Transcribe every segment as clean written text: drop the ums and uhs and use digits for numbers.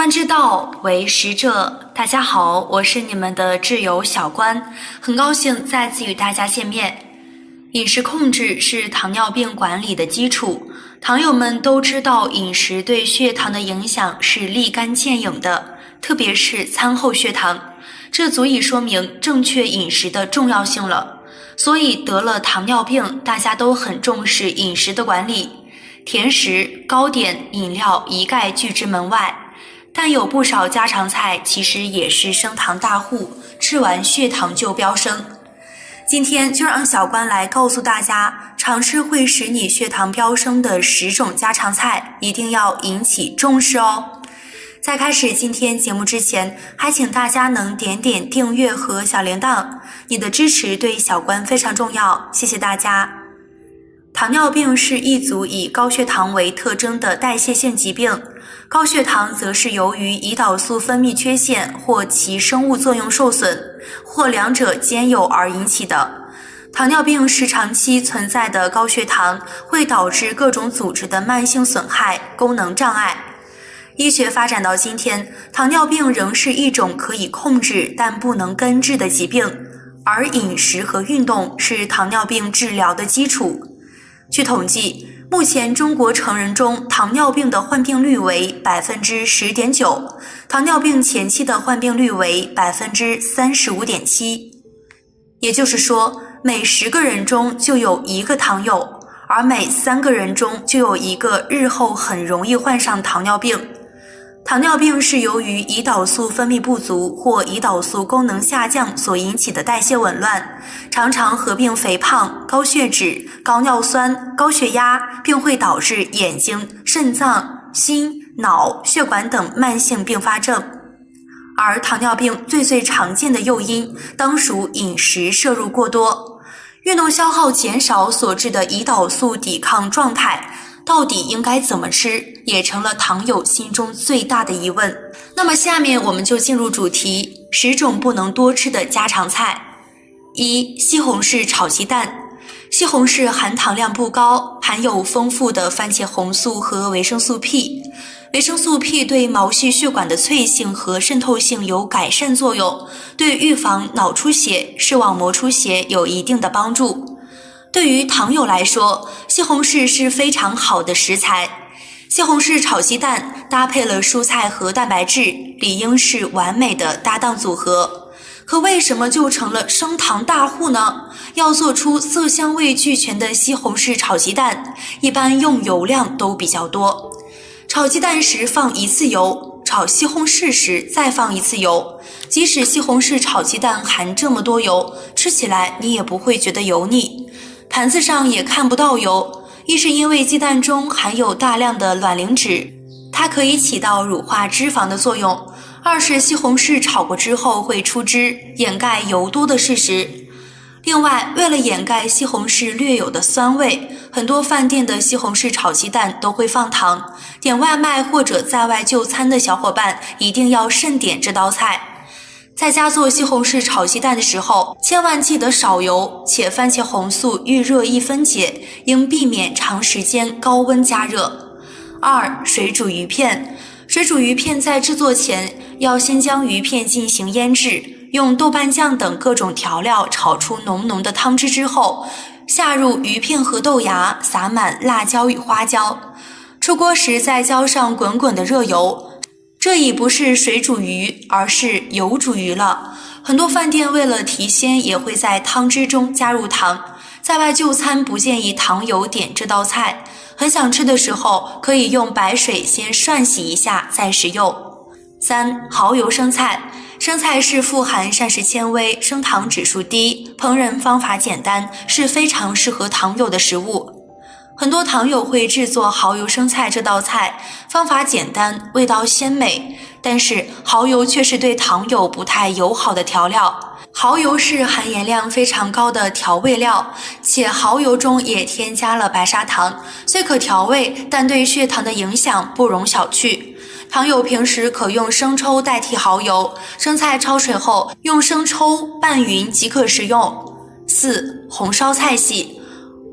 官之道，为识者。大家好，我是你们的挚友小关，很高兴再次与大家见面。饮食控制是糖尿病管理的基础，糖友们都知道饮食对血糖的影响是立竿见影的，特别是餐后血糖，这足以说明正确饮食的重要性了。所以得了糖尿病，大家都很重视饮食的管理，甜食、糕点、饮料一概拒之门外。但有不少家常菜其实也是升糖大户，吃完血糖就飙升。今天就让小关来告诉大家，常吃会使你血糖飙升的10种家常菜，一定要引起重视哦。在开始今天节目之前，还请大家能点点订阅和小铃铛，你的支持对小关非常重要，谢谢大家。糖尿病是一组以高血糖为特征的代谢性疾病，高血糖则是由于胰岛素分泌缺陷或其生物作用受损，或两者兼有而引起的。糖尿病是长期存在的高血糖，会导致各种组织的慢性损害、功能障碍。医学发展到今天，糖尿病仍是一种可以控制但不能根治的疾病，而饮食和运动是糖尿病治疗的基础。据统计，目前中国成人中糖尿病的患病率为 10.9%， 糖尿病前期的患病率为 35.7%。 也就是说，每10个人中就有1个糖友，而每3个人中就有1个日后很容易患上糖尿病。糖尿病是由于胰岛素分泌不足或胰岛素功能下降所引起的代谢紊乱，常常合并肥胖、高血脂、高尿酸、高血压，并会导致眼睛、肾脏、心、脑、血管等慢性并发症。而糖尿病最常见的诱因当属饮食摄入过多，运动消耗减少所致的胰岛素抵抗状态到底应该怎么吃，也成了糖友心中最大的疑问。那么下面我们就进入主题，10种不能多吃的家常菜。1. 西红柿炒鸡蛋。西红柿含糖量不高，含有丰富的番茄红素和维生素 P。维生素 P 对毛细血管的脆性和渗透性有改善作用，对预防脑出血、视网膜出血有一定的帮助。对于糖友来说，西红柿是非常好的食材。西红柿炒鸡蛋搭配了蔬菜和蛋白质，理应是完美的搭档组合。可为什么就成了升糖大户呢？要做出色香味俱全的西红柿炒鸡蛋，一般用油量都比较多。炒鸡蛋时放1次油，炒西红柿时再放1次油。即使西红柿炒鸡蛋含这么多油，吃起来你也不会觉得油腻。盘子上也看不到油，一是因为鸡蛋中含有大量的卵磷脂，它可以起到乳化脂肪的作用；二是西红柿炒过之后会出汁，掩盖油多的事实。另外，为了掩盖西红柿略有的酸味，很多饭店的西红柿炒鸡蛋都会放糖，点外卖或者在外就餐的小伙伴一定要慎点这道菜。在家做西红柿炒鸡蛋的时候，千万记得少油，且番茄红素遇热易分解，应避免长时间高温加热。2. 水煮鱼片。水煮鱼片在制作前，要先将鱼片进行腌制，用豆瓣酱等各种调料炒出浓浓的汤汁之后，下入鱼片和豆芽，撒满辣椒与花椒。出锅时再浇上滚滚的热油。这已不是水煮鱼，而是油煮鱼了。很多饭店为了提鲜，也会在汤汁中加入糖。在外就餐不建议糖友点这道菜，很想吃的时候，可以用白水先涮洗一下再食用。3. 蚝油生菜。生菜是富含膳食纤维，升糖指数低，烹饪方法简单，是非常适合糖友的食物。很多糖友会制作蚝油生菜这道菜，方法简单，味道鲜美，但是蚝油却是对糖友不太友好的调料。蚝油是含盐量非常高的调味料，且蚝油中也添加了白砂糖，虽可调味，但对血糖的影响不容小觑。糖友平时可用生抽代替蚝油，生菜焯水后用生抽拌匀即可食用。4. 红烧菜系。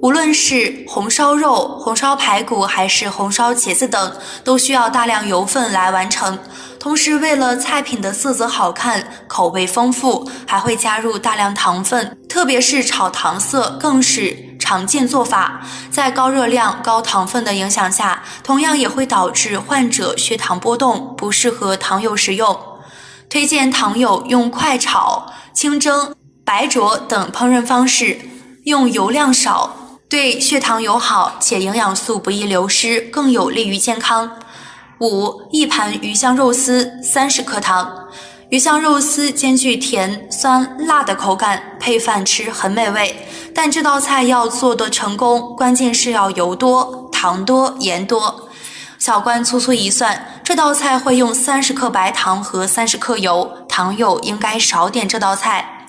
无论是红烧肉、红烧排骨还是红烧茄子等，都需要大量油分来完成。同时，为了菜品的色泽好看、口味丰富，还会加入大量糖分，特别是炒糖色更是常见做法。在高热量、高糖分的影响下，同样也会导致患者血糖波动，不适合糖友食用。推荐糖友用快炒、清蒸、白灼等烹饪方式，用油量少，对血糖友好且营养素不易流失，更有利于健康。5. 一盘鱼香肉丝30克糖。鱼香肉丝兼具甜、酸、辣的口感，配饭吃很美味。但这道菜要做得成功，关键是要油多、糖多、盐多。小关粗粗一算，这道菜会用30克白糖和30克油，糖友应该少点这道菜。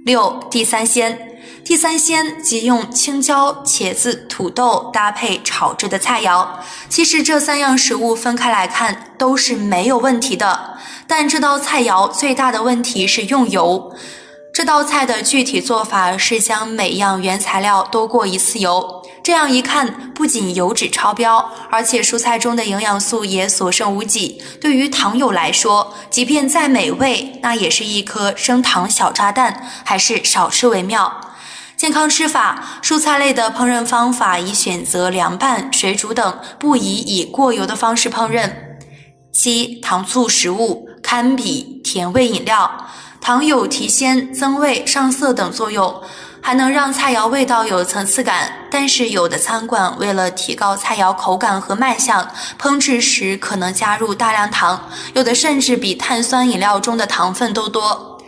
6. 地三鲜。地三鲜即用青椒、茄子、土豆搭配炒制的菜肴。其实这3样食物分开来看都是没有问题的，但这道菜肴最大的问题是用油。这道菜的具体做法是将每样原材料都过一次油，这样一看，不仅油脂超标，而且蔬菜中的营养素也所剩无几。对于糖友来说，即便再美味，那也是一颗升糖小炸弹，还是少吃为妙。健康吃法，蔬菜类的烹饪方法宜选择凉拌、水煮等，不宜以过油的方式烹饪。7. 糖醋食物堪比甜味饮料。糖有提鲜、增味、上色等作用，还能让菜肴味道有层次感。但是有的餐馆为了提高菜肴口感和卖相，烹制时可能加入大量糖，有的甚至比碳酸饮料中的糖分都多。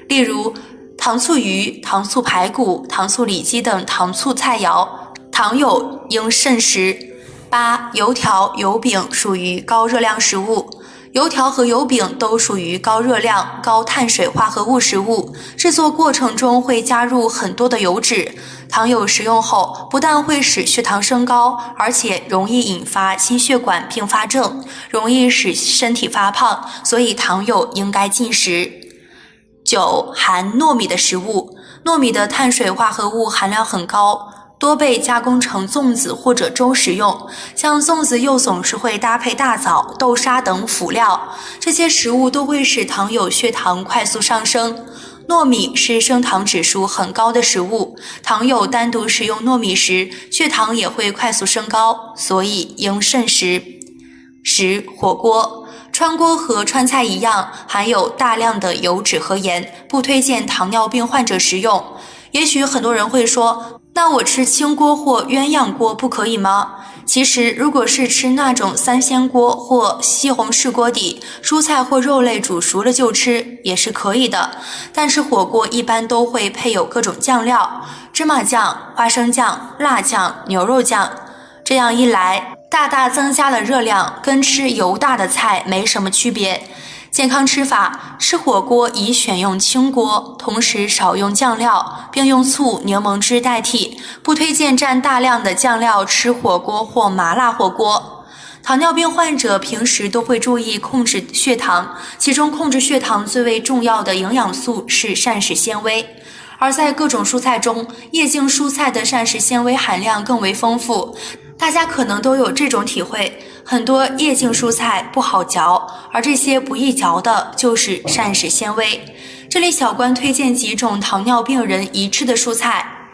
例如糖醋鱼、糖醋排骨、糖醋里脊等糖醋菜肴，糖友应慎食。8. 油条、油饼属于高热量食物。油条和油饼都属于高热量、高碳水化合物食物，制作过程中会加入很多的油脂。糖友食用后，不但会使血糖升高，而且容易引发心血管并发症，容易使身体发胖，所以糖友应该禁食。9. 含糯米的食物。糯米的碳水化合物含量很高，多被加工成粽子或者粥食用，像粽子又总是会搭配大枣、豆沙等辅料，这些食物都会使糖友血糖快速上升。糯米是升糖指数很高的食物，糖友单独食用糯米时，血糖也会快速升高，所以应慎食。10. 火锅。川锅和川菜一样，含有大量的油脂和盐，不推荐糖尿病患者食用。也许很多人会说，那我吃清锅或鸳鸯锅不可以吗？其实如果是吃那种3鲜锅或西红柿锅底，蔬菜或肉类煮熟了就吃也是可以的。但是火锅一般都会配有各种酱料，芝麻酱、花生酱、辣酱、牛肉酱，这样一来大大增加了热量，跟吃油大的菜没什么区别。健康吃法，吃火锅宜选用清锅，同时少用酱料，并用醋、柠檬汁代替，不推荐蘸大量的酱料吃火锅或麻辣火锅。糖尿病患者平时都会注意控制血糖，其中控制血糖最为重要的营养素是膳食纤维。而在各种蔬菜中，叶茎蔬菜的膳食纤维含量更为丰富。大家可能都有这种体会，很多叶茎蔬菜不好嚼，而这些不易嚼的就是膳食纤维。这里小关推荐几种糖尿病人宜吃的蔬菜。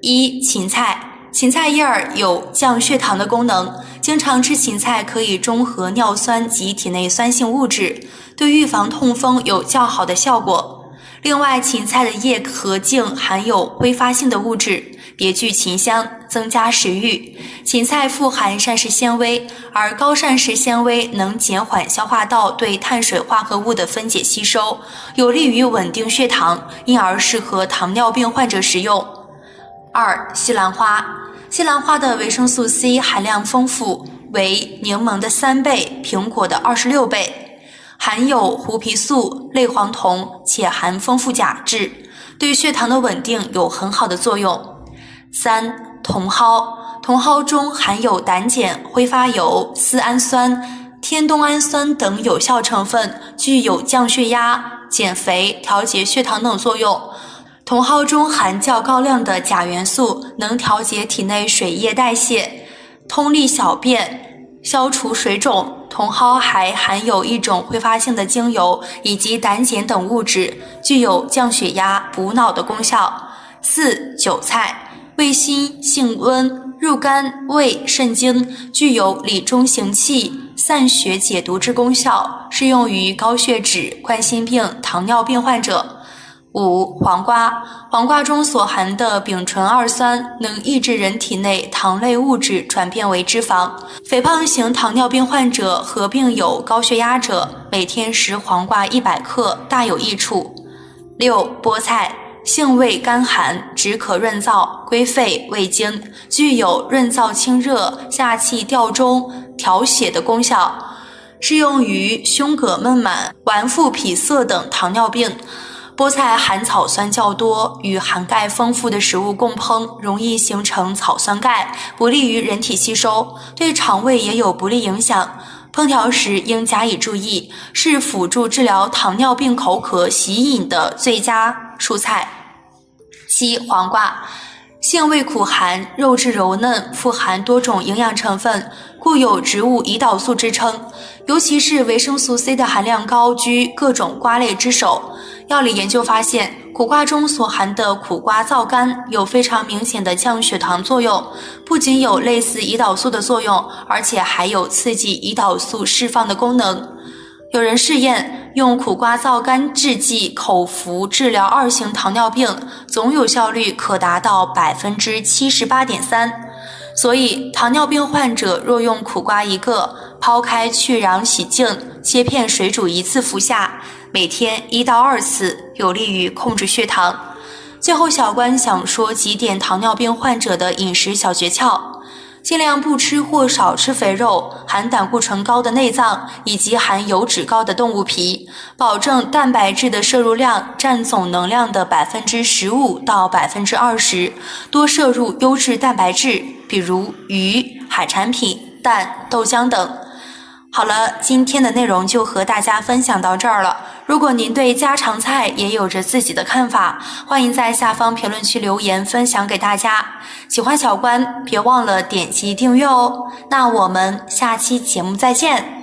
1. 芹菜。芹菜叶儿有降血糖的功能，经常吃芹菜可以中和尿酸及体内酸性物质，对预防痛风有较好的效果。另外，芹菜的叶和茎含有挥发性的物质，别具芹香，增加食欲。芹菜富含膳食纤维，而高膳食纤维能减缓消化道对碳水化合物的分解吸收，有利于稳定血糖，因而适合糖尿病患者食用。2. 西兰花。西兰花的维生素 C 含量丰富，为柠檬的3倍，苹果的26倍，含有胡皮素、类黄酮，且含丰富钾质，对血糖的稳定有很好的作用。3. 茼蒿。茼蒿中含有胆碱、挥发油、丝氨酸、天冬氨酸等有效成分，具有降血压、减肥、调节血糖等作用。茼蒿中含较高量的钾元素，能调节体内水液代谢，通利小便，消除水肿。茼蒿还含有一种挥发性的精油以及胆碱等物质，具有降血压、补脑的功效。4. 韭菜，味辛性温，入肝胃肾经，具有理中行气、散血解毒之功效，适用于高血脂、冠心病、糖尿病患者。5. 黄瓜，黄瓜中所含的丙醇二酸能抑制人体内糖类物质转变为脂肪，肥胖型糖尿病患者合并有高血压者，每天食黄瓜100克大有益处。6. 菠菜，性味甘寒，止渴润燥，归肺胃经，具有润燥清热、下气调中、调血的功效，适用于胸膈闷满、脘腹痞塞等糖尿病。菠菜含草酸较多，与含钙丰富的食物共烹，容易形成草酸钙，不利于人体吸收，对肠胃也有不利影响。烹调时应加以注意，是辅助治疗糖尿病口渴喜饮的最佳蔬菜。7. 黄瓜，性味苦寒，肉质柔嫩，富含多种营养成分，故有植物胰岛素之称，尤其是维生素 C 的含量高居各种瓜类之首。药理研究发现，苦瓜中所含的苦瓜皂苷有非常明显的降血糖作用，不仅有类似胰岛素的作用，而且还有刺激胰岛素释放的功能。有人试验用苦瓜皂苷制剂口服治疗2型糖尿病，总有效率可达到 78.3%。所以糖尿病患者若用苦瓜1个，抛开去瓤洗净，切片水煮1次服下，每天1到2次，有利于控制血糖。最后小关想说几点糖尿病患者的饮食小诀窍：尽量不吃或少吃肥肉、含胆固醇高的内脏以及含油脂高的动物皮，保证蛋白质的摄入量占总能量的 15% 到 20%， 多摄入优质蛋白质，比如鱼、海产品、蛋、豆浆等。好了，今天的内容就和大家分享到这儿了。如果您对家常菜也有着自己的看法，欢迎在下方评论区留言分享给大家。喜欢小关，别忘了点击订阅哦。那我们下期节目再见。